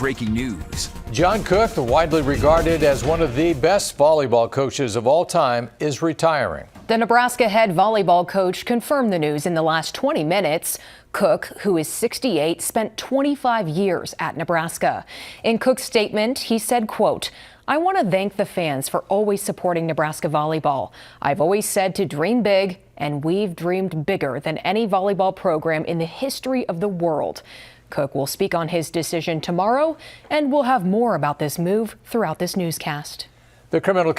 breaking news. John Cook, widely regarded as one of the best volleyball coaches of all time, is retiring. The Nebraska head volleyball coach confirmed the news in the last 20 minutes. Cook, who is 68, spent 25 years at Nebraska. In Cook's statement, he said, quote, "I want to thank the fans for always supporting Nebraska volleyball. I've always said to dream big, and we've dreamed bigger than any volleyball program in the history of the world." Cook will speak on his decision tomorrow, and we'll have more about this move throughout this newscast. The criminal case